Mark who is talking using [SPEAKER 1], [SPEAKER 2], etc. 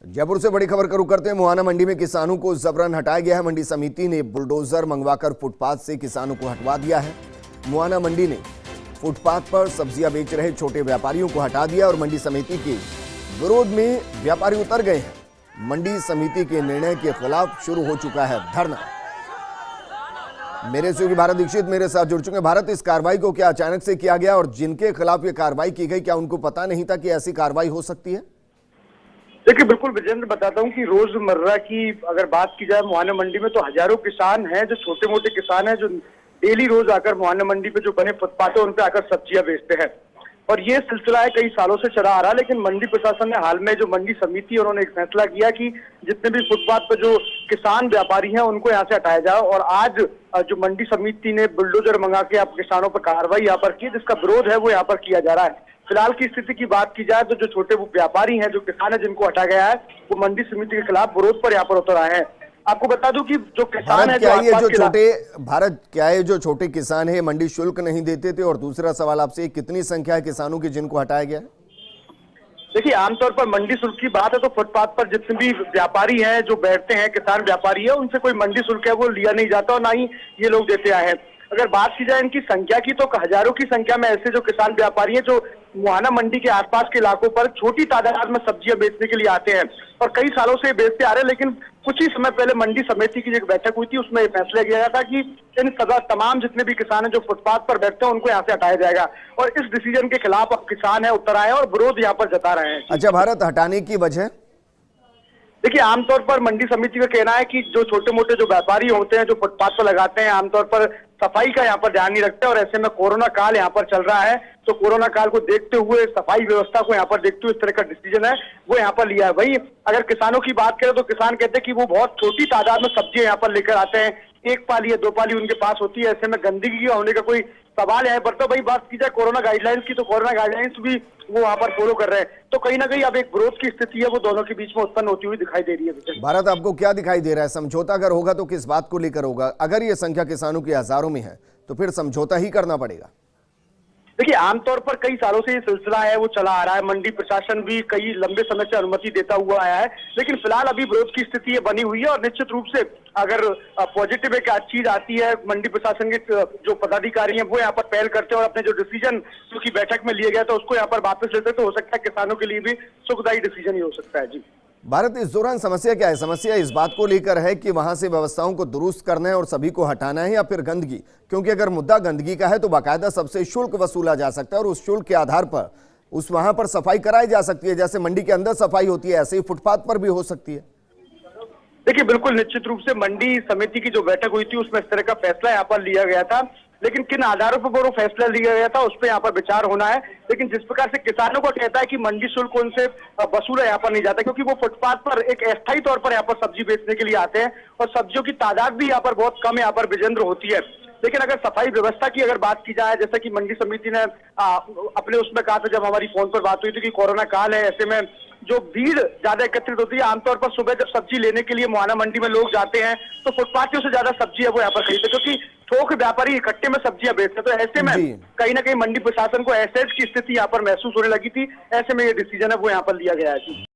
[SPEAKER 1] जयपुर से बड़ी खबर का रुख करते हैं। मुहाना मंडी में किसानों को जबरन हटाया गया है। मंडी समिति ने बुलडोजर मंगवाकर फुटपाथ से किसानों को हटवा दिया है। मुहाना मंडी ने फुटपाथ पर सब्जियां बेच रहे छोटे व्यापारियों को हटा दिया और मंडी समिति के विरोध में व्यापारी उतर गए हैं। मंडी समिति के निर्णय के खिलाफ शुरू हो चुका है धरना। मेरे सहयोगी भारत दीक्षित मेरे साथ जुड़ चुके हैं। भारत, इस कार्रवाई को क्या अचानक से किया गया और जिनके खिलाफ ये कार्रवाई की गई, क्या उनको पता नहीं था कि ऐसी कार्रवाई हो सकती है?
[SPEAKER 2] देखिए, बिल्कुल विजेंद्र, बताता हूँ कि रोजमर्रा की अगर बात की जाए मुहाना मंडी में, तो हजारों किसान हैं जो छोटे मोटे किसान हैं जो डेली रोज आकर मुहाना मंडी पे जो बने फुटपाथ है उन पे आकर सब्जियां बेचते हैं। और ये सिलसिला है कई सालों से चला आ रहा है। लेकिन मंडी प्रशासन ने हाल में जो मंडी समिति है उन्होंने एक फैसला किया कि जितने भी फुटपाथ पर जो किसान व्यापारी हैं उनको यहाँ से हटाया जाए। और आज जो मंडी समिति ने बुलडोजर मंगा के आप किसानों पर कार्रवाई यहाँ पर की, जिसका विरोध है वो यहाँ पर किया जा रहा है। फिलहाल की स्थिति की बात की जाए तो जो छोटे व्यापारी हैं, जो किसान है जिनको हटाया गया है, वो मंडी समिति के खिलाफ विरोध पर यहाँ पर उतर आए हैं। आपको बता दूं कि जो किसान है,
[SPEAKER 1] क्या है जो छोटे किसान है मंडी शुल्क नहीं देते थे? और दूसरा सवाल आपसे, कितनी संख्या है किसानों की जिनको हटाया गया है?
[SPEAKER 2] देखिए, आमतौर पर मंडी शुल्क की बात है तो फुटपाथ पर जितने भी व्यापारी हैं जो बैठते हैं, किसान व्यापारी है, उनसे कोई मंडी शुल्क है वो लिया नहीं जाता और ना ही ये लोग देते आए हैं। अगर बात की जाए इनकी संख्या की, तो हजारों की संख्या में ऐसे जो किसान व्यापारी हैं जो मुहाना मंडी के आसपास के इलाकों पर छोटी तादाद में सब्जियां बेचने के लिए आते हैं और कई सालों से बेचते आ रहे हैं। लेकिन कुछ ही समय पहले मंडी समिति की एक बैठक हुई थी, उसमें फैसला किया गया था कि इन तमाम जितने भी किसान हैं जो फुटपाथ पर बैठते हैं उनको यहाँ से हटाया जाएगा। और इस डिसीजन के खिलाफ अब किसान है उतर आए और विरोध यहाँ पर जता रहे हैं।
[SPEAKER 1] अच्छा भारत, हटाने की वजह?
[SPEAKER 2] देखिए, आमतौर पर मंडी समिति का कहना है कि जो छोटे मोटे जो व्यापारी होते हैं जो फुटपाथ पर लगाते हैं, आमतौर पर सफाई का यहाँ पर ध्यान नहीं रखते और ऐसे में कोरोना काल यहाँ पर चल रहा है, तो कोरोना काल को देखते हुए, सफाई व्यवस्था को यहाँ पर देखते हुए इस तरह का डिसीजन है वो यहाँ पर लिया है। वही अगर किसानों की बात करें तो किसान कहते हैं कि वो बहुत छोटी तादाद में सब्जियां यहाँ पर लेकर आते हैं, एक पाली या दो पाली उनके पास होती है। ऐसे में गंदगी होने का कोई सवाल यहाँ पर। तो भाई बात की जाए कोरोना गाइडलाइंस की, तो कोरोना गाइडलाइंस भी वो वहाँ पर फॉलो कर रहे हैं। तो कहीं ना कहीं अब एक विरोध की स्थिति है वो दोनों के बीच में उत्पन्न होती हुई दिखाई दे रही है।
[SPEAKER 1] भारत, आपको क्या दिखाई दे रहा है? समझौता अगर होगा तो किस बात को लेकर होगा? अगर ये संख्या किसानों की हजारों में है तो फिर समझौता ही करना पड़ेगा।
[SPEAKER 2] देखिए, आमतौर पर कई सालों से ये सिलसिला है वो चला आ रहा है। मंडी प्रशासन भी कई लंबे समय से अनुमति देता हुआ आया है, लेकिन फिलहाल अभी विरोध की स्थिति ये बनी हुई है। और निश्चित रूप से अगर पॉजिटिव एक चीज आती है, मंडी प्रशासन के जो पदाधिकारी हैं वो यहाँ पर पहल करते हैं और अपने जो डिसीजन जो की बैठक में लिया गया था उसको यहाँ पर वापस लेते, तो हो सकता है किसानों के लिए भी सुखदायी डिसीजन ही हो सकता है। जी
[SPEAKER 1] भारत, इस दौरान समस्या क्या है? समस्या इस बात को लेकर है कि वहां से व्यवस्थाओं को दुरुस्त करना है और सभी को हटाना है, या फिर गंदगी? क्योंकि अगर मुद्दा गंदगी का है तो बाकायदा सबसे शुल्क वसूला जा सकता है और उस शुल्क के आधार पर वहां पर सफाई कराई जा सकती है। जैसे मंडी के अंदर सफाई होती है, ऐसे ही फुटपाथ पर भी हो सकती है।
[SPEAKER 2] देखिए, बिल्कुल निश्चित रूप से मंडी समिति की जो बैठक हुई थी उसमें इस तरह का फैसला यहाँ पर लिया गया था, लेकिन किन आधारों पर वो फैसला लिया गया था उस पर यहाँ पर विचार होना है। लेकिन जिस प्रकार से किसानों को कहता है कि मंडी शुल्क उनसे वसूला यहाँ पर नहीं जाता, क्योंकि वो फुटपाथ पर एक अस्थायी तौर पर यहाँ पर सब्जी बेचने के लिए आते हैं और सब्जियों की तादाद भी यहाँ पर बहुत कम यहाँ पर विजेंद्र होती है। लेकिन अगर सफाई व्यवस्था की अगर बात की जाए, जैसा कि मंडी समिति ने अपने उसमें कहा था जब हमारी फोन पर बात हुई थी कि कोरोना काल है, ऐसे में जो भीड़ ज्यादा एकत्रित होती है, आमतौर पर सुबह जब सब्जी लेने के लिए मुहाना मंडी में लोग जाते हैं तो फुटपाथियों से ज्यादा सब्जी है वो यहाँ पर खरीदते, क्योंकि थोक व्यापारी इकट्ठे में सब्जियां बेचते हैं। तो ऐसे में कहीं ना कहीं मंडी प्रशासन को एसेट की स्थिति यहाँ पर महसूस होने लगी थी। ऐसे में ये डिसीजन है वो यहाँ पर लिया गया है।